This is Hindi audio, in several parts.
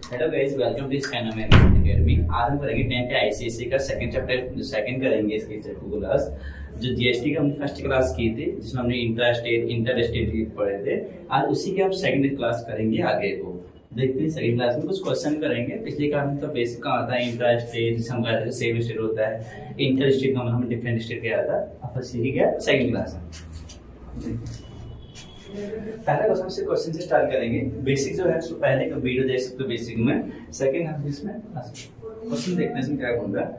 Hello guys, welcome to Scanner Academy. आज हम करेंगे 10th आईसीएसई का सेकंड चैप्टर, सेकंड करेंगे इसकी क्लास। जो जीएसटी का हमने फर्स्ट क्लास की थी, जिसमें हमने इंटर स्टेट पढ़े थे, आज उसी की हम सेकंड क्लास करेंगे आगे को। देखते हैं सेकंड क्लास में कुछ क्वेश्चन करेंगे। पिछले क्लास में तो बेसिक का आता है इंटर स्टेट, जिसे हम कहते हैं सेम स्टेट होता है। इंटर स्टेट का मतलब हम डिफरेंट स्टेट किया था। अब सीखी गया सेकंड क्लास में। पहला क्वेश्चन से स्टार्ट करेंगे। बेसिक जो है पहले का वीडियो देख सकते हो बेसिक में। सेकंड हम इसमें क्वेश्चन देखते हैं इसमें क्या बोल रहा है।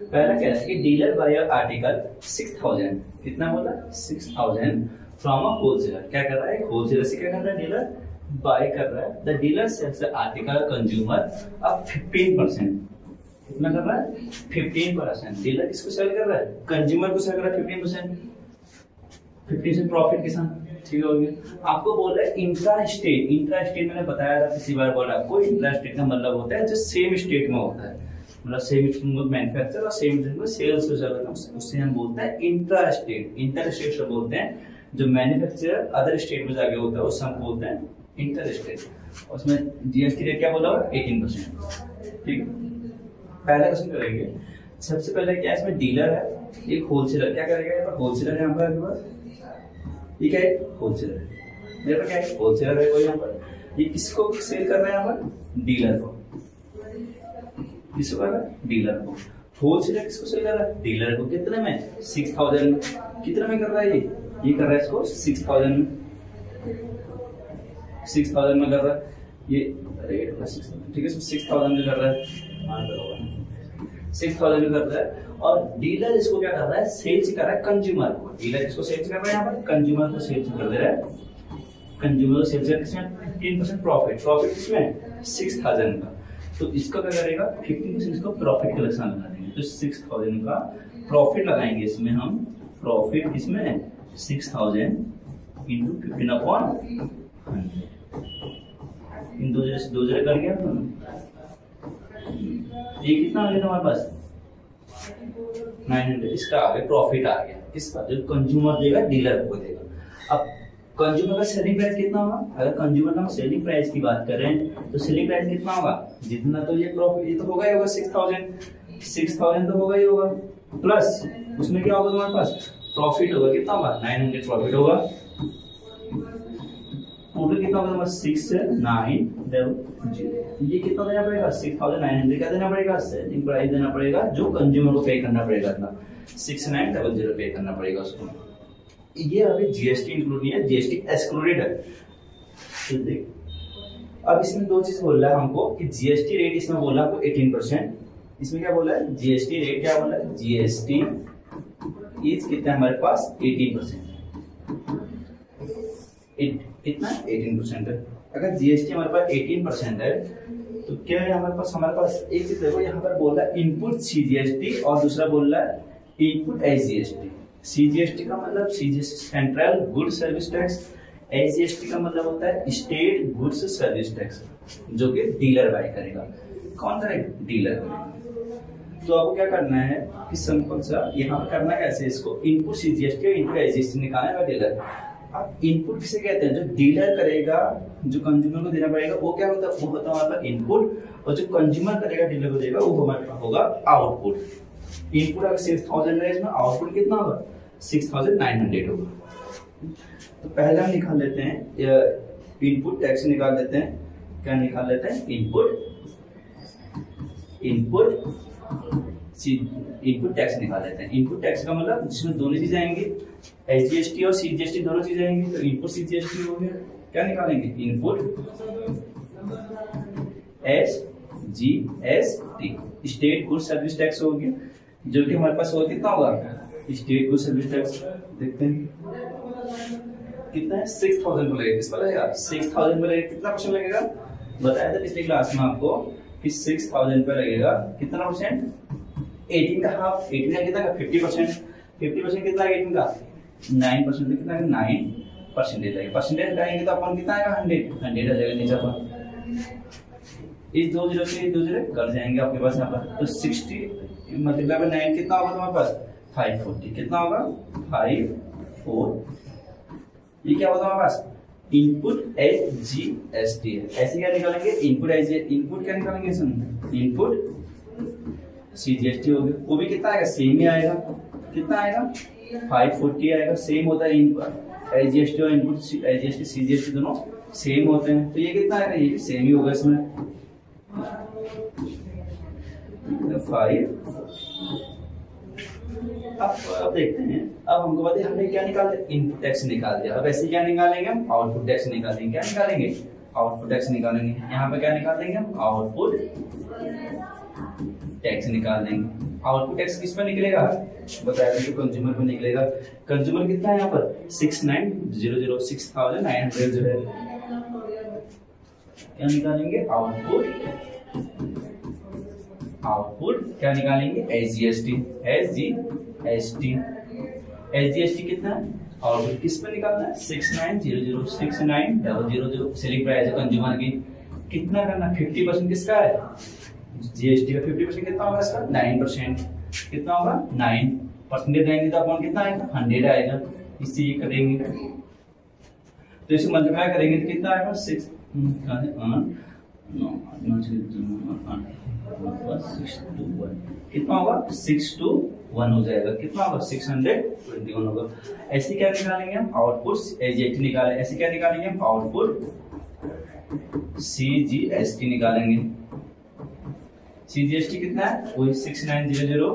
पहला कह रहा है कि डीलर बाय आर्टिकल 6000, कितना बोला 6000 फ्रॉम अ होलसेलर। क्या कर रहा है, होलसेलर से क्या कर रहा है, डीलर बाय कर रहा है। The dealer sells the article consumer अब 15%, कितना कर रहा है 15%। डीलर किसको सेल कर रहा है, कंज्यूमर को सेल कर रहा है 15%। 50% प्रॉफिट के साथ, ठीक हो गया। आपको बोल रहा है इंट्रा स्टेट मैंने बताया था पिछली बार, बोला आपको इंट्रा स्टेट का मतलब होता है जो सेम स्टेट में होता है, मतलब सेम स्टेट में मैन्युफैक्चर और सेम स्टेट में सेल्स हो जाता है, उससे हम बोलते हैं इंट्रा स्टेट। इंटर स्टेट से बोलते हैं जो मैन्युफैक्चर अदर स्टेट में जाके होता है, उससे हम बोलते हैं इंटर स्टेट। उसमें जीएसटी रेट क्या बोला हुआ 18%, ठीक। पहला क्वेश्चन करेंगे। सबसे पहले क्या इसमें डीलर है, एक होलसेलर। क्या करेगा, होलसेलर है हमारे पास, ठीक है, होलसेलर है मेरे पास। क्या है, होलसेलर है कोई यहाँ पर। ये किसको सेल कर रहा है यहाँ पर, डीलर को। किसको कर रहा है, डीलर को। होलसेलर किसको सेल कर रहा है, डीलर को। कितने में, 6000 में। कितने में कर रहा है ये कर रहा है इसको 6000 में, 6000 में कर रहा है ये रेट का 6000, ठीक है, 6000 में कर रहा है, 6000 में कर रहा है। और डीलर इसको क्या कर रहा है, सेल्स कर रहा है कंज्यूमर को। डीलर इसको सेल्स कर रहा है यहाँ पर, कंज्यूमर को सेल्स कर दे रहा है। कंज्यूमर को सेल्स किसमें 15% प्रॉफिट किसमें 6000 का। तो इसका क्या करेगा 15% इसको प्रॉफिट का लक्षण लगा देंगे। तो 6000 का प्रॉफिट लगाएंगे इसमें हम। प्रॉफिट इसमें 6000 इंटू 15/100, इन दो जगह कर गया। ये कितना आ गया हमारे पास 900। इसका आगे प्रॉफिट आ गया, इसका जो कंज्यूमर देगा डीलर को देगा। अब कंज्यूमर का सेलिंग प्राइस कितना होगा, अगर कंज्यूमर का सेलिंग प्राइस की बात करें तो सेलिंग प्राइस कितना होगा, जितना तो ये प्रॉफिट ये तो होगा ही होगा 6000 तो होगा ही होगा, प्लस उसमें क्या होगा तुम्हारे पास प्रॉफिट होगा, कितना होगा 900 प्रॉफिट होगा। टोटल कितना होगा 6 से 9 ये कितना देना पड़ेगा 6900 क्या देना पड़ेगा, सेलिंग प्राइस देना पड़ेगा जो कंज्यूमर को पे करना पड़ेगा, इतना 6900 पे करना पड़ेगा उसको। ये अभी जीएसटी इंक्लूड नहीं है, जीएसटी एक्सक्लूडेड है। तो देख अब इसमें दो चीज बोल रहा है हमको कि जीएसटी रेट इसमें बोला हमको 18%। इसमें क्या बोला है, जीएसटी रेट क्या बोला है, जीएसटी इज कितना हमारे पास 18%। कितना 18% है। अगर जीएसटी हमारे पास 18% है तो क्या है हमारे पास एक चीज देखो, यहाँ पर बोल रहा है इनपुट सीजीएसटी और दूसरा बोल रहा है इनपुट एसजीएसटी। सीजीएसटी का मतलब central goods service tax, SGST का मतलब होता है स्टेट गुड्स सर्विस टैक्स, जो कि डीलर बाय करेगा। कौन करेगा, डीलर। तो आपको क्या करना है कि सिंपल सा यहाँ पर करना कैसे, इसको इनपुट सीजीएसटी और इनपुट एसजीएसटी निकालना है डीलर। अब इनपुट किसे कहते हैं, जो डीलर करेगा जो कंज्यूमर को देना पड़ेगा वो क्या होता है, वो होता है हमारे पास इनपुट, और जो कंज्यूमर करेगा डीलर को देगा वो हमारे पास होगा आउटपुट। इनपुट अगर 6000 है, इसमें आउटपुट कितना होगा 6900 होगा। तो पहले हम निकाल लेते हैं इनपुट टैक्स निकाल लेते हैं। क्या निकाल लेते हैं, इनपुट टैक्स निकाल लेते हैं। इनपुट टैक्स का मतलब जिसमें दोनों चीजें आएंगी, एसजीएसटी और सीजीएसटी दोनों चीजें आएंगी। तो इनपुट सीजीएसटी हो गया, क्या निकालेंगे input SGST, state goods service tax हो गया, जो कि हमारे पास होगा कितना होगा स्टेट गुड्स सर्विस टैक्स। देखते हैं कितना है 6000 पर लगेगा, किस पर लगेगा 6000 पर लगेगा। कितना परसेंट लगेगा, बताया था पिछली क्लास में आपको कि 6000 पर लगेगा कितना परसेंट, 18 का हाफ, 18 का कितना 50%, 50% कितना 18 का 9%, कितना 9% परसेंटेज लगाएंगे तो अपन कितना आएगा 100 आ जाएगा नीचे पर। इस 2 0 से 2 0 कर जाएंगे आपके पास यहाँ पर। तो 60 मल्टीप्लाई बाय 9 कितना होगा तुम्हारे पास 540, कितना होगा 54। ये क्या होगा हमारे पास इनपुट SGST है। ऐसे क्या निकालेंगे, इनपुट क्या निकालेंगे इसमें, इनपुट CGST हो गया, वो भी कितना आएगा, सेम ही आएगा, कितना आएगा 540 आएगा, सेम होता है इनपुट SGST और इनपुट SGST CGST दोनों सेम होते हैं, तो ये कितना आएगा, ये भी सेम ही होगा इसमें 5। अब देखते हैं, अब हमको बताइए हमने क्या निकाला, इनपुट टैक्स निकाल दिया, अब ऐसे क्या निकालेंगे हम, आउटपुट टैक्स निकालेंगे, क्या निकालेंगे, आउटपुट टैक्स निकालेंगे, यहाँ पे क्या निकाल देंगे हम, आउटपुट टैक्स निकाल देंगे। आउटपुट टैक्स किस पर निकलेगा, बताया तो कंज्यूमर पर निकलेगा, कंज्यूमर कितना है यहाँ पर 6900, 6900 जो है, क्या निकालेंगे, आउटपुट क्या निकालेंगे, SGST कितना है, आउटपुट किस पर निकालना है, 6900, 6900 सेलिंग प्राइस है कंज्यूमर की, कितना करना, 50% किसका है, GST का 50% कितना होगा इसका, 9%, कितना होगा 9% देंगे तो अपन कितना आएगा, 100 आएगा, इससे ये करेंगे तो इसे मल्टीप्लाई करेंगे तो कितना आएगा, 6 कितना होगा, 621 हो जाएगा, कितना होगा 621 होगा। ऐसे क्या निकालेंगे हम, आउटपुट SGST निकालेंगे, ऐसे क्या निकालेंगे हम, आउटपुट CGST निकालेंगे, CGST कितना है, वही 6900,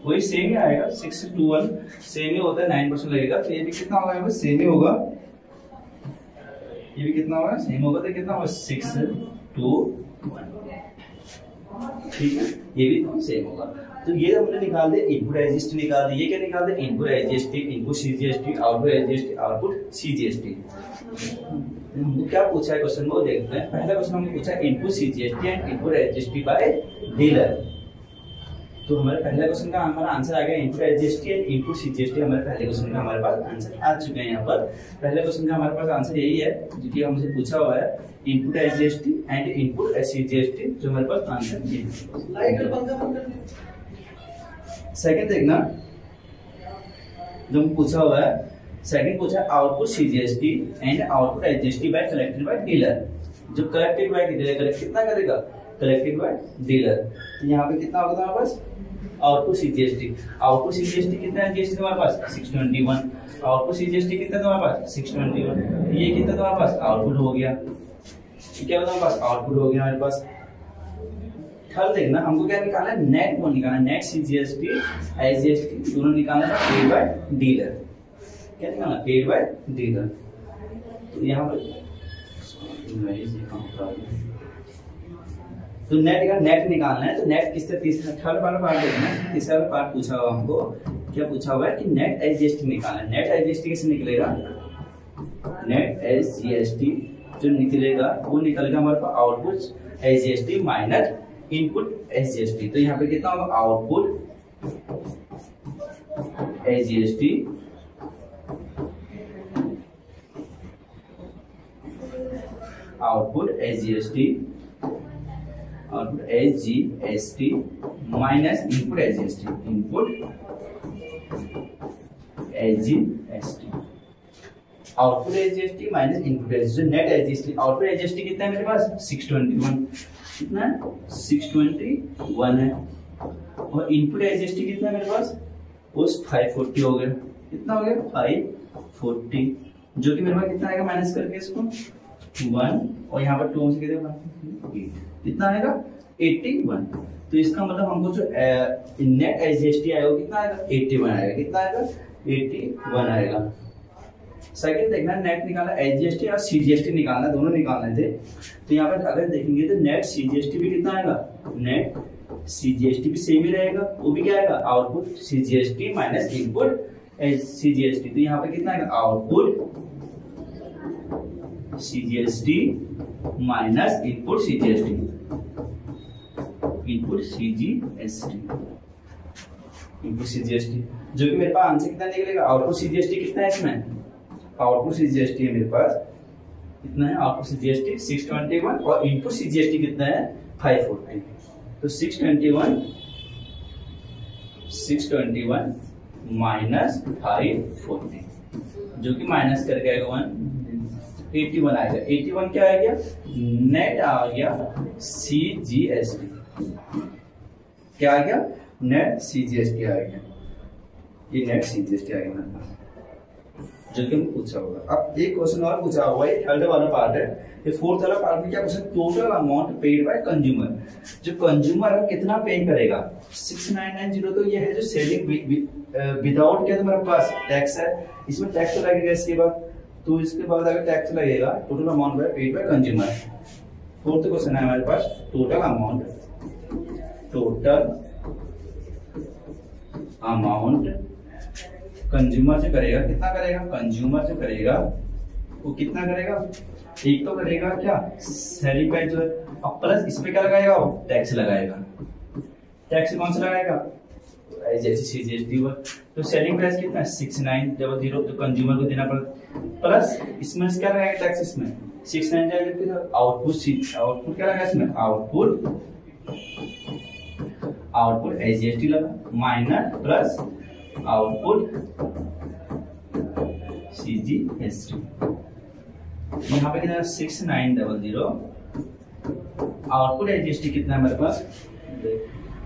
वही सेम ही आएगा, 621 सेम ही होता है, 9% लगेगा, तो ये भी कितना होगा, सेम ही होगा, ये भी कितना होगा, सेम होगा, तो कितना होगा 621, ठीक है, ये भी सेम होगा। तो ये हमने निकाल दिया, इनपुट SGST निकाल दिया, ये क्या निकाल दिया, input SGST, input CGST, output SGST, output CGST। हमको क्या पूछा है क्वेश्चन में, वो देखते हैं। पहला क्वेश्चन हमने पूछा input CGST and input SGST by dealer, तो हमारे पहले क्वेश्चन का हमारा आंसर आ गया input SGST and input CGST, हमारे पहले क्वेश्चन का हमारे पास आंसर आ चुके हैं। यहाँ पर पहले क्वेश्चन का हमारे पास आंसर यही है जो कि हमसे पूछा हुआ है, input SGST and input CGST, जो हमारे पास आंसर ये है। सेकंड देखना जो पूछा हुआ है, सेकंड पूछा output CGST and output SGST by collected by dealer, जो कलेक्टेड बाय डीलर कितना करेगा, कलेक्टेड बाय डीलर, तो यहाँ पे कितना होगा हमारे पास, आउटपुट CGST, आउटपुट CGST कितना है GST तुम्हारे पास 621, आउटपुट CGST कितना तुम्हारे पास 621, ये कितना तुम्हारे पास आउटपुट हो गया, क्या होगा हमारे पास आउटपुट हो गया हमारे पास। थर्ड देखना हमको क्या निकालना है, नेट को निकालना, नेट CGST SGST दोनों निकालना है पेड बाय डीलर, क्या निकालना, पेड बाय डीलर। तो यहाँ पर तो नेट निकालना है, तो नेट किससे, तीसरा थर्ड वाला पार्ट देखना है, तीसरा पार्ट पूछा हुआ हमको, क्या पूछा हुआ है कि नेट SGST निकालना है, नेट SGST कैसे निकलेगा, नेट SGST जो निकलेगा वो निकलेगा हमारे पास output SGST minus input SGST, तो यहाँ पे कितना होगा, output SGST minus input SGST, output SGST minus input SGST, net SGST, output SGST कितना है मेरे पास 621, कितना है 621 है, और इनपुट SGST कितना है मेरे पास, वो 540 हो गया, कितना हो गया 540, जो कि मेरे पास कितना आएगा माइनस करके इसको 1, और यहाँ पर 2 से कितना आएगा 81, तो इसका मतलब हमको जो नेट SGST आएगा कितना आएगा 81 आएगा, कितना आएगा 81 आएगा। सेकंड देखना, नेट निकाला SGST और CGST निकालना, दोनों निकालने थे, तो यहाँ पर अगर देखेंगे तो नेट CGST भी कितना आएगा, नेट CGST भी सेम ही रहेगा, वो भी क्या आएगा output CGST minus input CGST, तो यहाँ पे कितना आएगा output CGST minus input CGST, जो कि मेरे पास आंसर कितना निकलेगा, आउटपुट CGST कितना है इसमें, आउटपुट CGST है मेरे पास कितना है, आउटपुट CGST 621 और इनपुट CGST कितना है 540, तो 621 माइनस 540, जो कि माइनस करके आएगा 1 81 आएगा। 81 क्या आ गया? नेट आ गया CGST। क्या आ गया? नेट CGST आ गया। ये नेट CGST आ गया जो कि पूछा होगा। अब एक क्वेश्चन और पूछा हुआ है, थर्ड वाला पार्ट है। ये फोर्थ वाला पार्ट में क्या question? Total amount paid by consumer. जो कंज्यूमर है कितना पे करेगा? 6990 तो ये है जो सेलिंग विदाउट क्या तुम्हारे पास टैक्स है, इसमें टैक्स तो लगेगा इसके बाद, तो इसके बाद अगर टैक्स लगेगा total amount by paid by consumer. Fourth question है हमारे पास टोटल अमाउंट कंज्यूमर जो करेगा कितना करेगा? कंज्यूमर जो करेगा वो कितना करेगा? एक तो करेगा क्या? सेलिंग प्राइस जो है, अब प्लस इस पे क्या लगाएगा? वो टैक्स लगाएगा। टैक्स कौन सा लगाएगा? जैसे CGST हुआ। तो सेलिंग प्राइस कितना है? 6900 तो कंज्यूमर को देना पड़ेगा, प्लस इसमें क्या लगाएगा टैक्स? इसमें 6900 आउटपुट क्या लगा? इसमें आउटपुट SGST लगा, माइनस प्लस आउटपुट CGST। यहाँ पे कितना? 6900। आउटपुट SGST कितना है मेरे पास?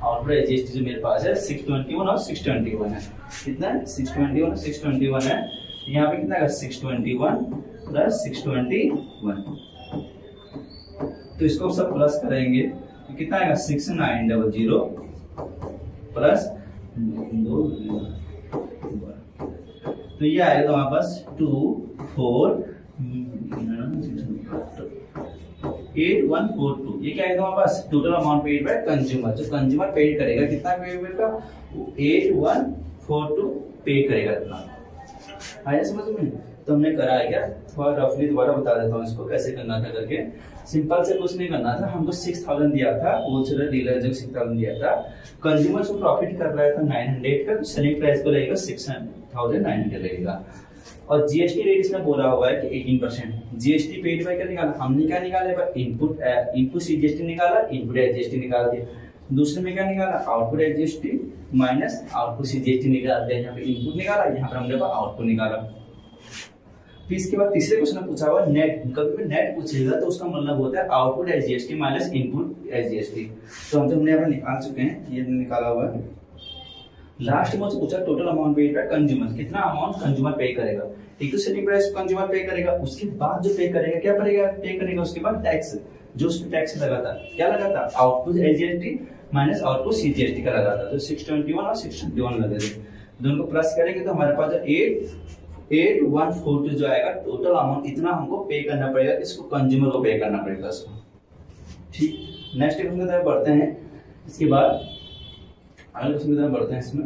आउटपुट SGST जो मेरे पास है 621 और 621 है। कितना है? 621 और 621 है। यहाँ पे कितना है? 621 प्लस 621। तो इसको सब प्लस करेंगे तो कितना आएगा? 6900 प्लस 2, तो ये आएगा हमारे पास 8142। ये क्या आएगा हमारे पास? Total amount paid by consumer. जो कंज्यूमर पेड करेगा कितना पेड का? 8142 पे करेगा इतना। आया समझ में? तो हमने करा है क्या? थोड़ा रफली दोबारा बता देता हूँ इसको कैसे करना था करके। सिंपल से कुछ नहीं करना था, हमको 6000 दिया था, होलसेलर डीलर जो 6000 दिया था, कंज्यूमर को प्रॉफिट कर रहा था 900 का, तो सेलिंग प्राइस को रहेगा 6900 रहेगा। और जीएसटी रेट इसमें बोला हुआ है कि 18%। जीएसटी पेड बाय क्या निकाला? हमने क्या निकाला? इनपुट CGST निकाला, इनपुट SGST निकाल दिया। दूसरे में क्या निकाला? Output SGST minus output CGST निकाल दिया। यहाँ पे इनपुट निकाला, यहाँ पर हमने आउटपुट निकाला। फिर इसके बाद तीसरे क्वेश्चन में पूछा हुआ नेट। कभी भी नेट पूछेगा तो उसका मतलब होता है output SGST minus input SGST। तो हमने यहाँ पर निकाल चुके हैं, ये निकाला हुआ है। लास्ट में पूछा total amount paid by consumer, कितना अमाउंट कंज्यूमर पे करेगा। एक तो सेलिंग प्राइस कंज्यूमर पे करेगा, उसके बाद जो पे करेगा क्या पे करेगा उसके बाद टैक्स, जो उसमें टैक्स लगा था क्या लगा था? Output SGST minus output CGST का लगा था। तो 621 और 621 लगे थे, दोनों को प्लस करेंगे तो हमारे पास 8142 जो आएगा टोटल अमाउंट, इतना हमको पे करना पड़ेगा, इसको कंज्यूमर को पे करना पड़ेगा इसको। ठीक, नेक्स्ट क्वेश्चन की तरफ बढ़ते हैं। इसके बाद अगले क्वेश्चन की तरफ बढ़ते हैं। इसमें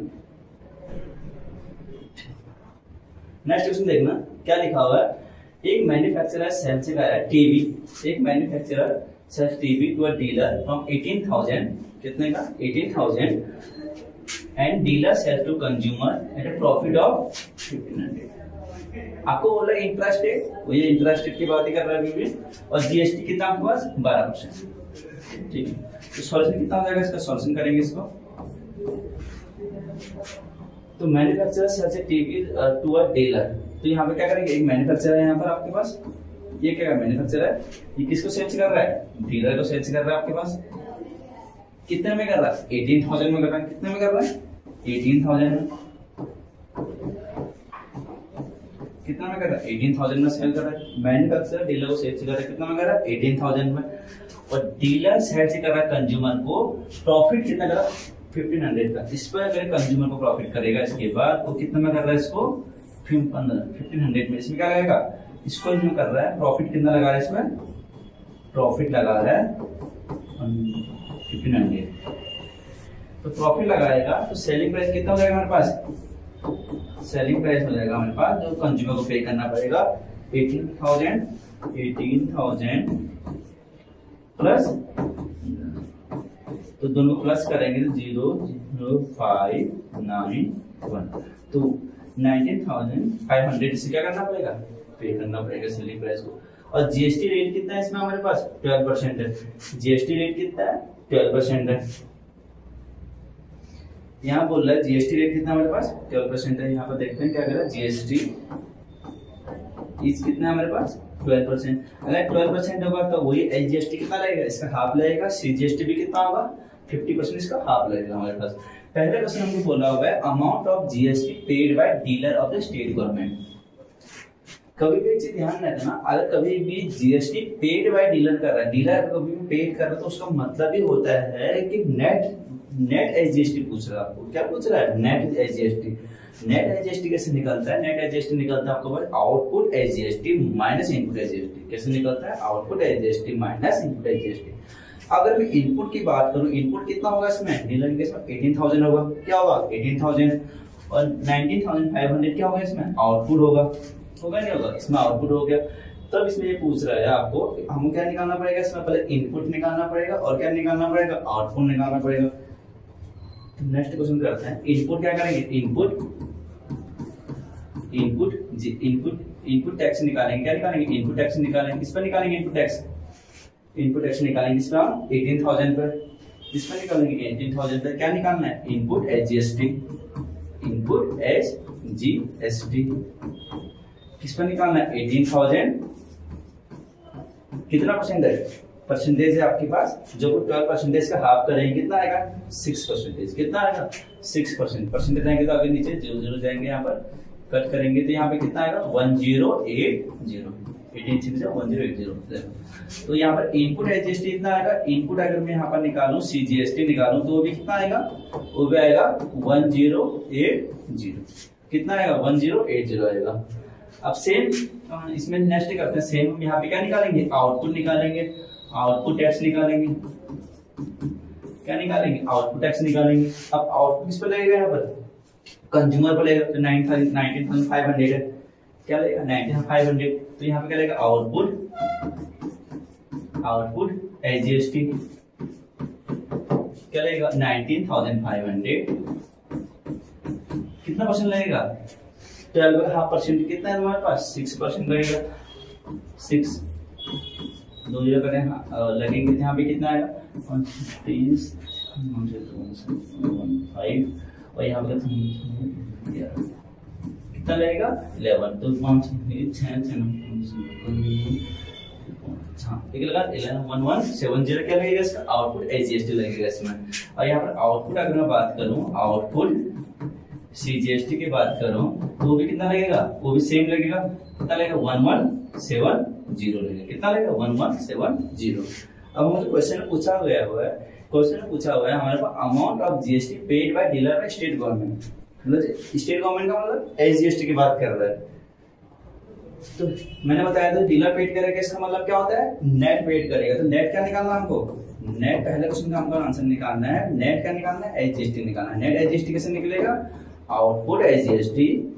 नेक्स्ट क्वेश्चन देखना क्या लिखा हुआ है। एक मैन्युफैक्चरर सेल से कह रहा है टीवी, एक manufacturer sells TV to a dealer from 18000, कितने का? 18000, and dealer sell to consumer at a profit of 1500। आपको बोला इंटरेस्ट रेट, वो ये इंटरेस्ट रेट की बात ही कर रहा है अभी, और जीएसटी कितना आपके पास? 12%। ठीक है, तो सॉल्यूशन कितना हो जाएगा इसका? सॉल्यूशन करेंगे इसको। तो manufacturer sells a TV to a dealer, तो यहाँ पे क्या करेंगे? एक मैन्युफैक्चरर है यहाँ पर आपके पास, ये क्या मैन्युफैक्चरर है, ये किसको सेल्स कर रहा है? डीलर को सेल्स कर रहा है आपके पास। कितने में कर रहा है? 18000 में कर रहा है। कितने में कर रहा है? 18000 में। कितना में कर रहा है? 18000 में सेल कर रहा है। मैन्युफैक्चरर डीलर को सेल्स कर रहा है, कितना में कर रहा है? 18000 में। और डीलर सेल्स कर रहा है कंज्यूमर को, प्रॉफिट कितना कर रहा है? 1500 का। इस पर अगर कंज्यूमर को प्रॉफिट करेगा इसके बाद, वो कितना में कर रहा है इसको? 1500 में। इसमें क्या लगेगा? इसको इसमें कर रहा है, प्रॉफिट कितना लगा रहा है इसमें? प्रॉफिट लगा रहा है 1500। तो प्रॉफिट लगाएगा तो सेलिंग प्राइस कितना हो जाएगा हमारे पास? सेलिंग प्राइस हो जाएगा हमारे पास जो कंज्यूमर को पे करना पड़ेगा 18,000 प्लस, तो दोनों प्लस करेंगे तो 00591, तो 19,500 इसे क्या करना पड़ेगा? पे करना पड़ेगा सेलिंग प्राइस को। और जीएसटी रेट कितना है इसमें हमारे पास? 12% है। जीएसटी रेट कितना है? 12% है। यहाँ बोल रहा है जीएसटी रेट कितना हमारे पास? 12% है। यहाँ पर देखते हैं क्या कर रहा है जीएसटी इस कितना है हमारे पास? 12%। अगर 12% होगा तो वही एसजीएसटी कितना लगेगा, इसका हाफ लगेगा। सीजीएसटी भी कितना होगा, 50% इसका हाफ लगेगा हमारे पास। पहले क्वेश्चन हमको बोला हुआ है amount of GST paid by dealer of the state government. कभी भी एक चीज ध्यान रखना, अगर कभी भी जीएसटी पेड बाय डीलर कर रहा है, डीलर कभी भी पेड कर रहा है, तो उसका मतलब ही होता है कि नेट एसजीएसटी पूछ रहा है आपको। क्या पूछ रहा है, नेट एसजीएसटी। नेट एसजीएसटी कैसे निकलता है, नेट एसजीएसटी निकलता है आपको output SGST minus input SGST. कैसे निकलता है, output SGST minus input SGST. अगर मैं इनपुट की बात करूं, इनपुट कितना होगा इसमें, डीलर के इसमें 18,000 होगा। क्या होगा, 18,000 और 19,500 क्या होगा इसमें, आउटपुट होगा नहीं होगा, इसमें आउटपुट हो गया। तब इसमें ये पूछ रहा है आपको हमको क्या निकालना पड़ेगा, इसमें पहले इनपुट निकालना पड़ेगा और क्या निकालना पड़ेगा, आउटपुट निकालना पड़ेगा। नेक्स्ट क्वेश्चन करते हैं, इनपुट क्या करेंगे, इनपुट टैक्स निकालेंगे। क्या निकालेंगे, इनपुट टैक्स निकालेंगे। किस पर निकालेंगे इनपुट टैक्स, इनपुट टैक्स निकालेंगे इस पर 18,000 पर। इस पर निकालेंगे 18,000 पर। क्या निकालना है, इनपुट एसजीएसटी, इनपुट एसजीएसटी। किस पर निकालना है, 18,000 कितना परसेंटेज है आपके पास, जो 12% का हाफ करेंगे कितना आएगा, 6%। कितना आएगा, 6%। परसेंटेज आएंगे तो आगे नीचे 0 जाएंगे, यहाँ पर कट करेंगे तो यहाँ पे कितना आएगा, 1080। 1080। तो यहाँ पर इनपुट एसजीएसटी कितना आएगा, इनपुट अगर मैं यहाँ पर निकालूं सीजीएसटी निकालूं तो वो भी कितना आएगा, वो भी आएगा 1080। कितना आएगा, 1080 आएगा। अब सेम इसमें नेक्स्ट करते हैं, सेम हम यहाँ पे क्या निकालेंगे, आउटपुट निकालेंगे, आउटपुट टैक्स निकालेंगे। क्या निकालेंगे, आउटपुट टैक्स निकालेंगे। अब आउटपुट किस पर लगेगा, यहाँ पर कंज्यूमर पर लगेगा, तो 19,500 है। क्या लगेगा, 19,500। तो यहाँ पे क्या लगेगा, आउटपुट एसजीएसटी क्या लगेगा, 19,500। कितना परसेंट लगेगा, 12.5%। कितना है हमारे पास, 6% लगेगा। 6 2 0 करें लगेंगे, यहाँ पे कितना आएगा, 30 5 और यहाँ पे कितना लगेगा, 11। तो 1170 क्या लगेगा, इसका आउटपुट एसजीएसटी लगेगा इसमें। और यहाँ पर आउटपुट अगर मैं बात करूँ, आउटपुट सीजीएसटी की बात करूं तो वो भी कितना लगेगा, वो भी सेम लगेगा। कितना लगेगा, 1170 लगेगा। कितना लगेगा, 1170। अब मुझे क्वेश्चन पूछा हुआ है, हमारे पास amount of GST paid by dealer by state government. मतलब स्टेट गवर्नमेंट का मतलब एसजीएसटी की बात कर रहा है। तो मैंने बताया था डीलर पेड करेगा, इसका मतलब क्या होता है, नेट पेड करेगा। तो नेट क्या निकालना हमको, नेट पहले क्वेश्चन का हमको आंसर निकालना है। नेट क्या निकालना है, एसजीएसटी निकालना है। नेट एसजीएसटी कैसे निकलेगा, output SGST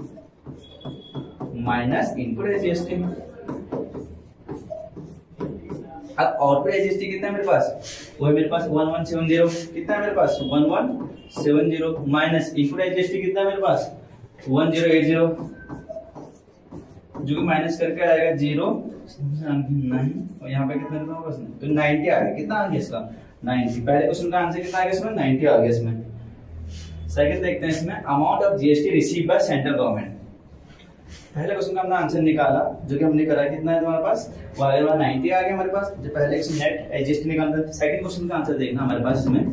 minus input SGST. अब आउटपुट एसजीएसटी कितना है मेरे पास, वो है मेरे पास 1170। कितना है मेरे पास, 1170 माइनस इनपुट एसजीएसटी कितना है मेरे पास, 1080, जो कि माइनस करके आएगा 0 9 और यहाँ पे कितना होगा, तो 90 आ गया। कितना आ गया इसका, 90। पहले क्वेश्चन का आंसर कितना आ गया इसमें, 90 आ गया इसमें। सेकंड देखते हैं इसमें, amount of GST receive by central government. पहले क्वेश्चन का हमने आंसर निकाला, जो कि हमने करा, कितना है हमारे पास, 90 आ गया हमारे पास। जो पहले नेट एसजीएसटी निकालना था। सेकंड क्वेश्चन का आंसर देखना हमारे पास इसमें।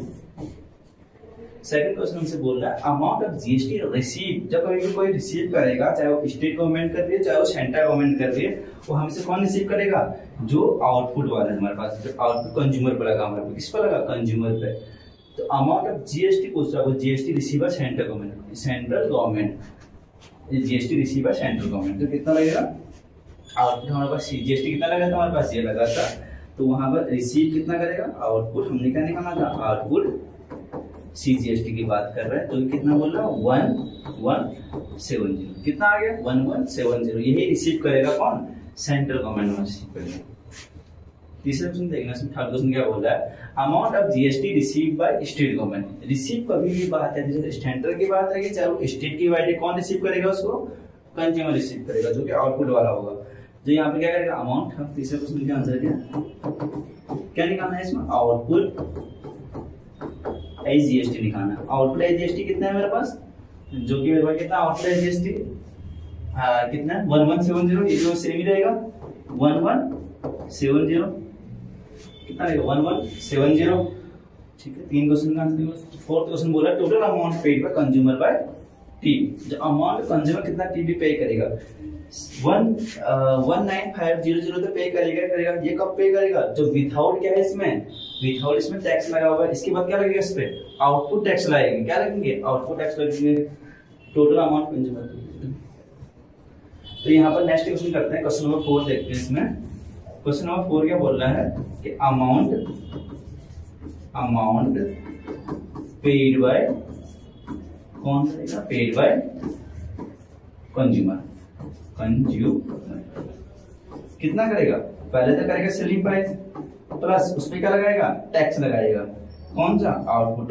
सेकंड क्वेश्चन हमसे बोल रहा है अमाउंट ऑफ जीएसटी रिसीव। जब कभी भी कोई रिसीव करेगा, चाहे वो स्टेट गवर्नमेंट कर रही है चाहे वो सेंट्रल गवर्नमेंट कर रही है, वो हमसे कौन रिसीव करेगा, जो आउटपुट वाला है हमारे पास, जो आउटपुट कंज्यूमर पर लगा, हमारे किस पर लगा, कंज्यूमर पे। तो अमाउंट ऑफ जीएसटी पूछ रहा है, GST receiver central government, GST receiver central government. तो कितना लगेगा, आउटपुट हमारे पास जीएसटी कितना लगा था, हमारे पास ये लगा था। तो वहां पर रिसीव कितना करेगा, आउटपुट हमने क्या निकालना था, आउटपुट सीजीएसटी की बात कर रहा है। तो कितना बोल रहा है, 1170। कितना आ गया, 1170। यही रिसीव करेगा कौन, सेंट्रल गवर्नमेंट रिसीव करेगा। तीसरा क्वेश्चन देखना, इसमें थर्ड क्वेश्चन क्या बोल रहा है, amount of GST receive by state government. Receive कभी भी बात है, जैसे सेंट्रल की बात है कि चाहे वो स्टेट की बात है, कौन रिसीव करेगा उसको, कंज्यूमर रिसीव करेगा, जो कि आउटपुट वाला होगा। तो यहाँ पे क्या करेगा, अमाउंट। हम तीसरे क्वेश्चन का आंसर क्या निकालना है इसमें, आउटपुट एसजीएसटी निकालना है। आउटपुट एसजीएसटी कितना है मेरे पास, जो कि मेरे पास कितना आउटपुट एसजीएसटी कितना है, 1170। ये जो सेम ही रहेगा, 1170 कितना रहेगा 1170। ठीक है, 3 क्वेश्चन का आंसर। फोर्थ क्वेश्चन बोला total amount paid by consumer by T. जो अमाउंट कंज्यूमर कितना टी भी पे करेगा 19500 तो पे करेगा। ये कब पे करेगा, जो विदाउट क्या है इसमें, विदाउट इसमें टैक्स लगा हुआ है। इसके बाद क्या लगेगा, इस पे आउटपुट टैक्स लगेंगे। क्या लगेंगे, आउटपुट टैक्स लगेंगे। Total amount consumer. तो यहाँ पर नेक्स्ट क्वेश्चन करते हैं, क्वेश्चन नंबर 4 देखते हैं। इसमें क्वेश्चन नंबर 4 क्या बोल रहा है कि अमाउंट पेड बाय, कौन करेगा, पेड बाय कंज्यूमर कितना करेगा, पहले तो करेगा सेलिंग प्राइस प्लस उस पे क्या लगाएगा, टैक्स लगाएगा। कौन सा, आउटपुट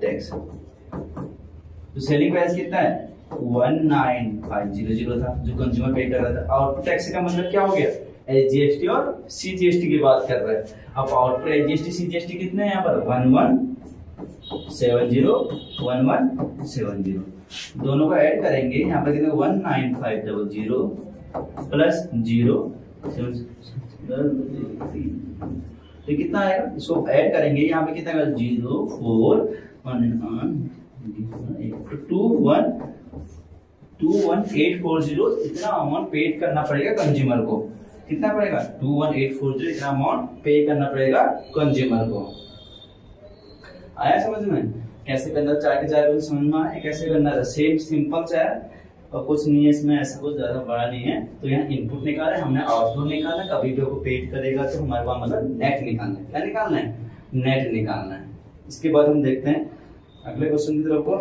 टैक्स। तो सेलिंग प्राइस कितना है 19500 था जो कंज्यूमर पे कर रहा था। आउटपुट टैक्स का मतलब क्या हो गया, जीएसटी और सीजीएसटी की बात कर रहा है। अब आउटपुट जीएसटी सीजीएसटी कितने हैं यहाँ पर 1170 दोनों को ऐड करेंगे। यहाँ पर कितना 19500 प्लस 0 तो कितना आएगा, इसको ऐड करेंगे। यहाँ पे कितना 21840 इतना अमाउंट पेड करना पड़ेगा कंज्यूमर को। कितना पड़ेगा 21840 इतना अमाउंट पे करना पड़ेगा कंज्यूमर को। आया समझ में, कैसे करना, 4 के 4 समझ में आया कैसे करना है। सेम सिंपल सा है और कुछ नहीं है इसमें, ऐसा कुछ ज्यादा बड़ा नहीं है। तो यहाँ इनपुट निकाला है हमने, आउटपुट निकाला। कभी भी आपको पेड करेगा तो हमारे पास मतलब नेट निकालना है। क्या निकालना है, नेट निकालना है। इसके बाद हम देखते हैं अगले क्वेश्चन की तरफ को।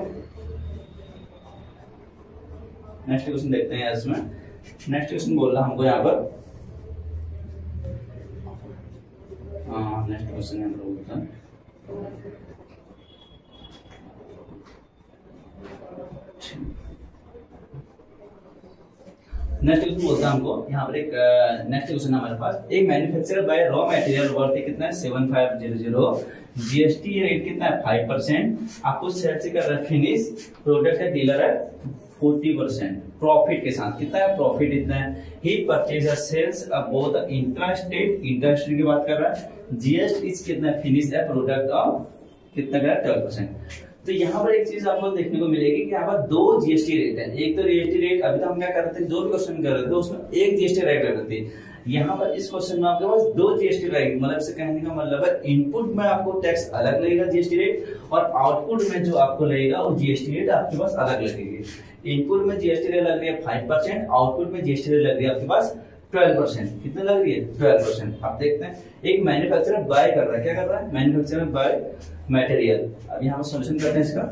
नेक्स्ट क्वेश्चन देखते हैं इसमें। नेक्स्ट क्वेश्चन बोल रहा हमको यहाँ पर, नेक्स्ट क्वेश्चन हम लोग नेक्स्ट क्वेश्चन बोलता है हमको यहाँ पर एक नेक्स्ट क्वेश्चन हमारे पास, एक manufacturer buy raw material worth कितना है 7500, जीएसटी रेट कितना है 5%, आपको सेल से कर रहा है फिनिश प्रोडक्ट है डीलर है 40% प्रॉफिट के साथ। कितना है प्रॉफिट, इतना है। ही परचेज सेल्स बोथ इंट्रास्टेट की बात कर रहा है। जीएसटी कितना है, फिनिश है प्रोडक्ट ऑफ कितना का 12%। तो यहाँ पर एक चीज आपको देखने को मिलेगी कि यहाँ पर 2 जीएसटी रेट है। एक तो जीएसटी रेट, अभी तो हम क्या कर रहे थे, जो भी क्वेश्चन कर रहे थे उसमें एक जीएसटी रेट लग रही थी। यहाँ पर इस क्वेश्चन में आपके पास 2 जीएसटी रेट, मतलब से कहने का मतलब है इनपुट में आपको टैक्स अलग लगेगा जीएसटी रेट, और आउटपुट में जो आपको लगेगा वो जीएसटी रेट आपके पास अलग लगेगी। इनपुट में जीएसटी रेट लग रही है 5%, आउटपुट में जीएसटी रेट लग रही है आपके पास 12%। कितना लग रही है 12%। आप देखते हैं एक मैन्युफैक्चरर बाय कर रहा है, क्या कर रहा है, मैन्युफैक्चरर बाय मटेरियल। अब यहाँ पर सॉल्यूशन करते हैं इसका।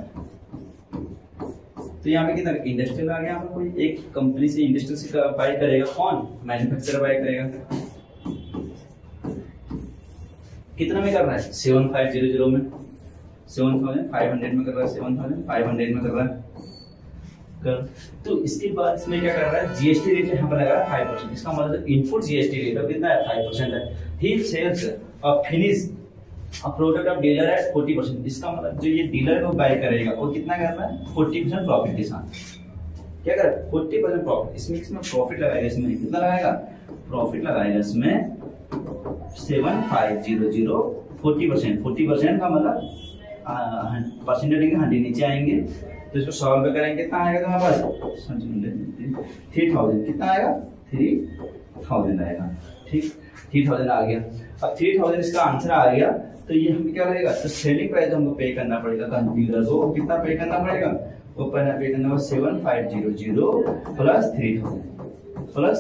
तो यहाँ पे कितना इंडस्ट्रियल आ गया, यहाँ पर कोई एक कंपनी से इंडस्ट्रियल से बाय करेगा, कौन, मैन्युफैक्चरर बाय करेगा। कितना में कर रहा है 7500 में, 7500 में कर रहा है, 7500 में कर रहा है। तो इसके बाद इसमें क्या कर रहा है, जीएसटी रेट यहाँ पर लगा रहा है 5%। इसका मतलब इनपुट जीएसटी रेट अब कितना है 5% है। ही सेल्स और फिनिश प्रोडक्ट ऑफ डीलर है 40%। इसका मतलब जो ये डीलर को बाय करेगा वो कितना कर रहा है 40% प्रॉफिट के साथ। क्या कर 40% प्रॉफिट, इसमें प्रॉफिट लगाएगा, इसमें कितना लगाएगा, प्रॉफिट लगाएगा इसमें 7500 40% का मतलब परसेंटेज 100 नीचे आएंगे। तो इसको सॉल्व करेंगे, कितना आएगा तुम्हारे पास 3000। कितना आएगा 3000 आएगा। ठीक 3000 आ गया। अब 3000 इसका आंसर आ गया। तो ये हमें क्या लगेगा, तो सेलिंग प्राइस हमको पे करना पड़ेगा डीलर को। कितना पे करना पड़ेगा, वो पे करना होगा 7500 प्लस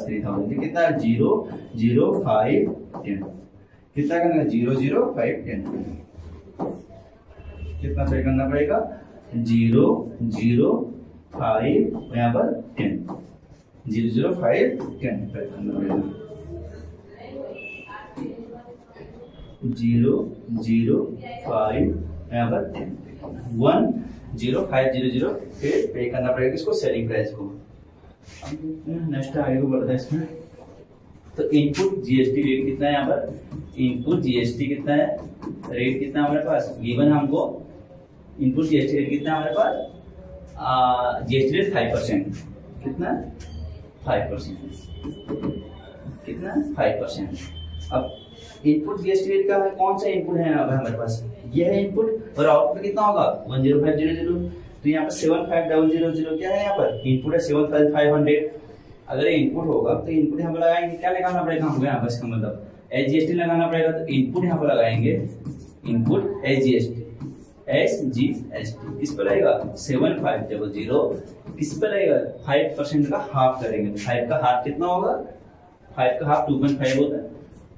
3000 कितना 00510। कितना करना 00510 कितना पे करना पड़ेगा 005 यहाँ पर 10 00510 पे करना पड़ेगा 005 यहाँ पर 10500 पे करना पड़ेगा इसको, सेलिंग प्राइस को। नेक्स्ट आगे को बढ़ता है इसमें। तो इनपुट जीएसटी रेट कितना है, यहाँ पर इनपुट जीएसटी कितना है, रेट कितना है हमारे पास गिवन हमको। इनपुट जीएसटी रेट कितना है हमारे पास, जीएसटी रेट 5%। कितना 5%। कितना 5%। अब इनपुट जीएसटी रेट का है, कौन सा इनपुट है अब हमारे पास, ये है इनपुट, और आउटपुट कितना होगा 10500। तो यहाँ पर 75000 क्या है, यहाँ पर इनपुट है 75500। अगर इनपुट होगा तो इनपुट यहाँ पर लगाएंगे, क्या लगाना पड़ेगा हमको यहाँ पर, इसका मतलब एसजीएसटी लगाना पड़ेगा। तो इनपुट यहाँ पर लगाएंगे, इनपुट एसजीएसटी, किस पर लगेगा 7500, किस पर लगेगा 5% का हाफ करेंगे। 5 का हाफ कितना होगा, 5 का हाफ 2.5 होता है,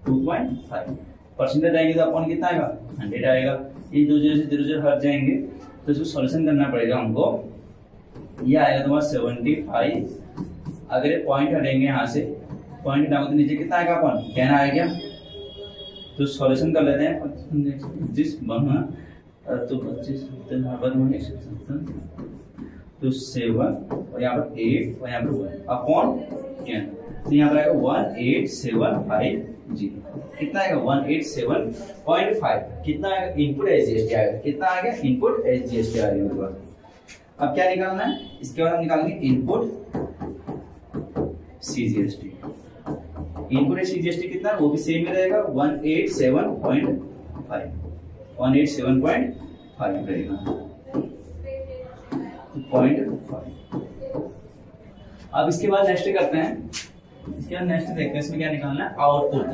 2.5% आएंगे तो अपन कितना आएगा 100 आएगा। ये 2 0 से 0 0 हट जाएंगे तो इसको सॉल्यूशन करना पड़ेगा हमको। ये आएगा तुम्हारा 75, अगर ये पॉइंट हटेंगे यहाँ से, पॉइंट हटाओगे तो नीचे कितना आएगा अपन 10 आएगा। तो सॉल्यूशन कर लेते हैं, 25 बना तो 25 तो 7 और यहाँ पर 8 और यहाँ पर 1 अपॉन 10, तो यहाँ पर आएगा 18750, कितना आएगा 187.5, कितना आएगा इनपुट एसजीएसटी आएगा, कितना आ गया इनपुट एसजीएसटी आ गया। अब क्या निकालना है, इसके बाद हम निकालेंगे इनपुट सीजीएसटी। इनपुट सीजीएसटी कितना है वो भी सेम ही रहेगा 187.5 रहेगा 0.5। अब इसके बाद नेक्स्ट करते हैं, इसके बाद नेक्स्ट देखते हैं इसमें क्या निकालना है, आउटपुट।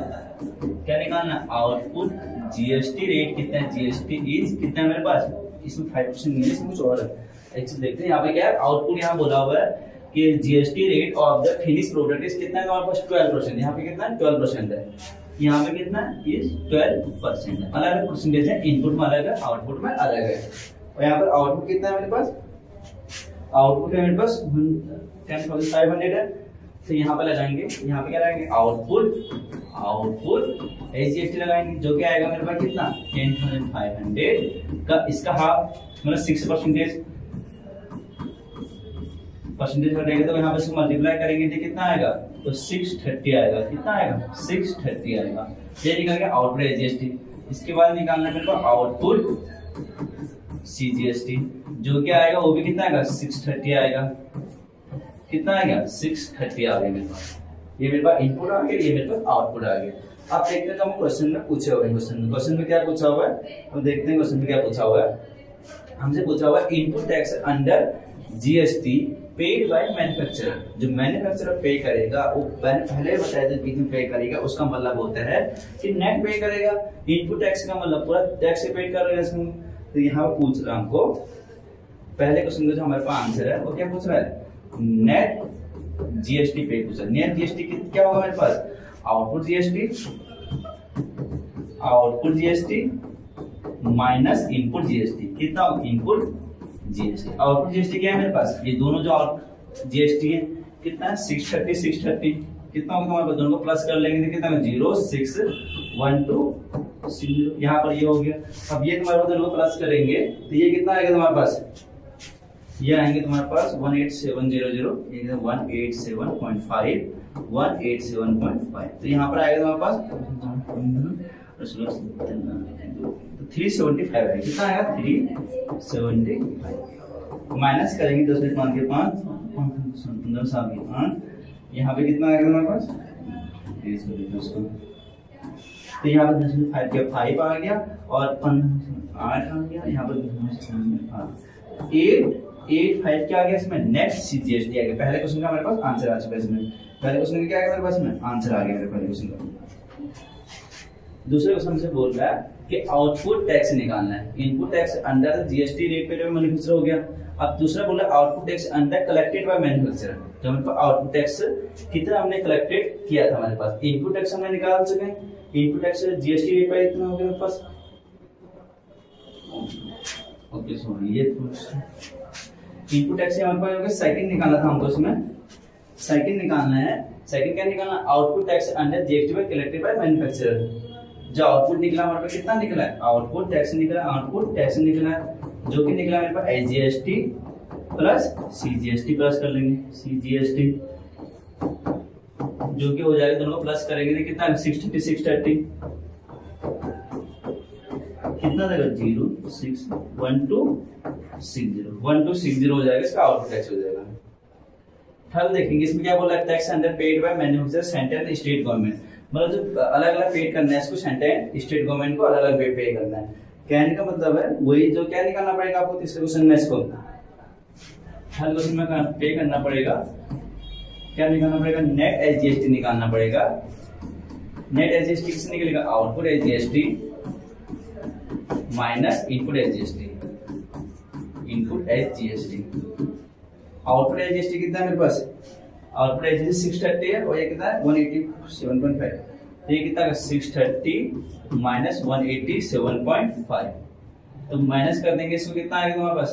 क्या निकालना है आउटपुट, जीएसटी रेट कितना है, जीएसटी इज कितना है मेरे पास, इसमें 5% नहीं है, इसमें कुछ और है। एक चीज देखते हैं यहाँ पे क्या है, आउटपुट यहाँ बोला हुआ है कि GST rate of the finish product is कितना है हमारे पास 12%, यहाँ पे कितना है 12% है, यहाँ पे कितना इज 12% है। अलग अलग परसेंटेज है, इनपुट में अलग है, आउटपुट में अलग है। और यहाँ पर आउटपुट कितना है मेरे पास, आउटपुट है मेरे पास 10,500 है। तो यहाँ पे लगाएंगे, यहाँ पे क्या लगाएंगे आउटपुट एसजीएसटी लगाएंगे, जो क्या आएगा मेरे पास कितना 10,500 का, इसका हाफ मतलब 6% हटेगा, तो यहाँ पे इसको मल्टीप्लाई करेंगे तो कितना आएगा, तो 630 आएगा, कितना आएगा 630 आएगा। ये निकल गया आउटपुट एसजीएसटी। इसके बाद निकालना मेरे को आउटपुट सीजीएसटी, जो क्या आएगा वो भी कितना आएगा 630 आएगा, कितना आएगा 630 आ गया मेरे पास। ये मेरे पास इनपुट आ गया, ये मेरे पास आउटपुट आ गया। अब देखते हैं तो हम क्वेश्चन में पूछे हुए हैं, क्वेश्चन में क्या पूछा हुआ है, तो देखते हैं क्वेश्चन में क्या पूछा हुआ है। हमसे पूछा हुआ है input tax under GST paid bye manufacturer, जो मैन्युफैक्चरर पे करेगा वो पहले बताया था कितने पे करेगा, उसका मतलब होता है कि नेट पे करेगा। इनपुट टैक्स का मतलब पूरा टैक्स पे कर रहा है इसमें। तो यहाँ पे पूछ रहा हमको पहले क्वेश्चन का जो हमारे पास आंसर है वो क्या पूछ रहा है, नेट जीएसटी पे पूछ रहा है। नेट जीएसटी क्या होगा मेरे पास, output GST minus input GST, कितना होगा इनपुट जीएसटी। आउटपुट जीएसटी क्या है मेरे पास, ये दोनों जो जीएसटी है कितना है 630 कितना होगा हमारे पास, दोनों को प्लस कर लेंगे तो कितना 061260, यहाँ पर ये हो गया। अब ये तुम्हारे पास दोनों को प्लस करेंगे तो ये कितना आएगा तुम्हारे पास, ये आएंगे तुम्हारे पास 18700, 187.5 187.5। तो यहाँ पर आएगा तुम्हारे पास 375 है, कितना आएगा 375। माइनस करेंगे 10 5 के 5 15 7 के 5, यहाँ पे कितना आएगा हमारे पास, तो यहाँ पे 10 के 5 आ गया और 8 आ गया, यहाँ पर 8 क्या आ गया इसमें, नेट सीजीएसटी आ गया। पहले क्वेश्चन का हमारे पास आंसर आ चुका है इसमें, पहले क्वेश्चन का क्या आएगा मेरे पास में आंसर आ गया मेरे पहले क्वेश्चन का। दूसरे क्वेश्चन से बोल रहा है कि आउटपुट टैक्स निकालना है, input tax under GST rate पे मैन्युफैक्चरर हो गया। अब दूसरा बोला output tax under collected by manufacturer, तो हमारे पास आउटपुट टैक्स कितना हमने कलेक्टेड किया था हमारे पास, इनपुट टैक्स हमने निकाल चुके हैं। इनपुट टैक्स जीएसटी रेट पे कितना हो गया मेरे पास, ओके सॉरी ये इनपुट टैक्स हमारे पास हो गया। सेकंड निकालना था हमको इसमें, सेकंड निकालना है, सेकंड क्या निकालना, output tax under GST by collected bye manufacturer. जो आउटपुट निकला हमारे पास कितना निकला है, आउटपुट टैक्स निकला, आउटपुट टैक्स निकला है, जो कि निकला मेरे पास एसजीएसटी प्लस सीजीएसटी प्लस कर लेंगे, सीजीएसटी जो कि हो जाएगा, दोनों को प्लस करेंगे तो कितना 630 कितना देगा 06126012660 हो जाएगा, इसका आउटपुट टैक्स हो जाएगा। थर्ड देखेंगे, इसमें क्या बोला है, tax under paid by manufacturer, central and state government, मतलब जो अलग अलग पे करना है इसको, सेंट्रल एंड स्टेट गवर्नमेंट को अलग अलग पे करना है। कहने का मतलब है वही जो क्या निकालना पड़ेगा आपको तीसरे क्वेश्चन में, इसको हर क्वेश्चन में पे करना पड़ेगा, क्या निकालना पड़ेगा, नेट एसजीएसटी निकालना पड़ेगा। नेट एसजीएसटी किससे निकलेगा, output SGST minus input SGST, input SGST. Output SGST कितना है मेरे पास, आउटपुट एसजीएसटी 630 है और ये कितना है 187.5, तो ये कितना है 630 माइनस 187.5, तो माइनस कर देंगे इसको, कितना आएगा तुम्हारे पास,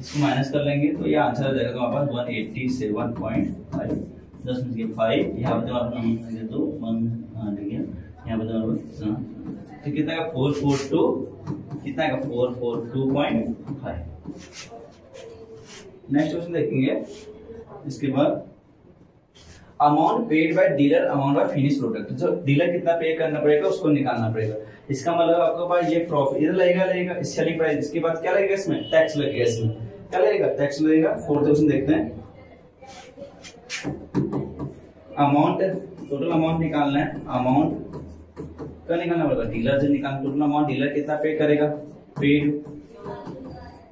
इसको माइनस कर लेंगे तो ये आंसर आ जाएगा तुम्हारे पास 187.5, 10 में से 5 यहाँ पे तुम्हारा नंबर तो 1 देखिए यहाँ पे तुम्हारा, तो कितना का 442, कितना का 442.5। नेक्स्ट क्वेश्चन देखेंगे, इसके बाद amount paid by dealer, amount by finish product, जो डीलर कितना पे करना पड़ेगा उसको निकालना पड़ेगा। इसका मतलब आपके पास ये प्रॉफिट इधर लगेगा सेलिंग प्राइस, इसके बाद क्या लगेगा इसमें, टैक्स लगेगा, इसमें क्या लगेगा, टैक्स लगेगा। 4th क्वेश्चन देखते हैं, अमाउंट, टोटल अमाउंट निकालना है, अमाउंट क्या निकालना पड़ेगा, डीलर से निकालना, टोटल अमाउंट डीलर कितना पे करेगा, पेड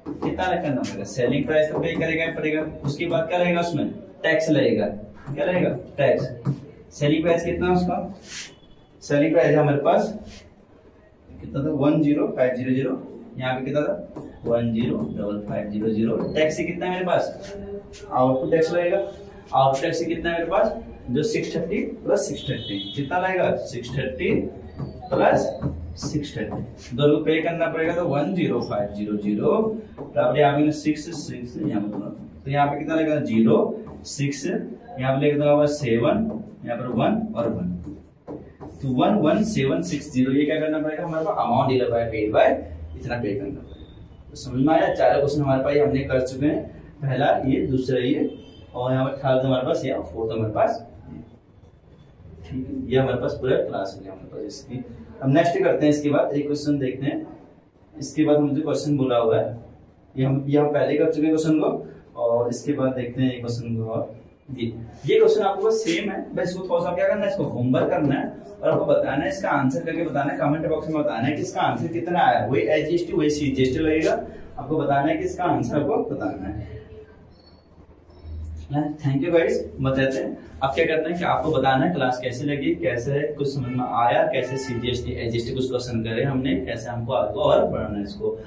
कितना करना पड़ेगा, सेलिंग प्राइस तो पे करेगा पड़ेगा, उसके बाद क्या लगेगा उसमें, टैक्स लगेगा, क्या लगेगा, टैक्स। सेलिंग प्राइस कितना उसका, सेलिंग प्राइस है हमारे पास कितना था 10500, यहाँ पे कितना था 10500, टैक्स से कितना है मेरे पास, आउटपुट टैक्स लगेगा, आउटपुट टैक्स से कितना है मेरे पास, जो 630 प्लस 630 कितना लगेगा, 630 प्लस 630, दोनों पे करना पड़ेगा, तो 10500 बराबर यहाँ पे 6 यहाँ पे, तो यहाँ पे कितना लगेगा 0 6, यहाँ पे लगेगा 7, यहाँ पर 1 और 1, तो 11760, ये क्या करना पड़ेगा हमारे पास, amount dealer by paid by इतना पे करना पड़ेगा। तो समझ में आया, चारों क्वेश्चन हमारे पास हमने कर चुके हैं, पहला ये, दूसरा ये, और यहाँ पर थर्ड हमारे पास ये, और फोर्थ हमारे पास, ठीक है, ये हमारे पास पूरा क्लास है हमारे पास इसकी। अब नेक्स्ट करते हैं, इसके बाद एक क्वेश्चन देखते हैं, इसके बाद मुझे क्वेश्चन बोला हुआ है, ये हम पहले कर चुके हैं क्वेश्चन को, और इसके बाद देखते हैं क्वेश्चन को। और ये क्वेश्चन आपको सेम है, बस इसको थोड़ा सा क्या करना है, इसको होमवर्क करना है और आपको बताना है, इसका आंसर करके बताना है, कमेंट बॉक्स में बताना है कि इसका आंसर कितना आया, वही एसजीएसटी वही सीजीएसटी लगेगा, आपको बताना है कि इसका आंसर आपको बताना है। थैंक यू गाइस, बताते हैं अब क्या करते हैं कि आपको बताना है क्लास कैसे लगी, कैसे कुछ समझ में आया, कैसे सीजीएसटी एसजीएसटी कुछ क्वेश्चन करे हमने, कैसे हमको आगे और बढ़ाना है इसको।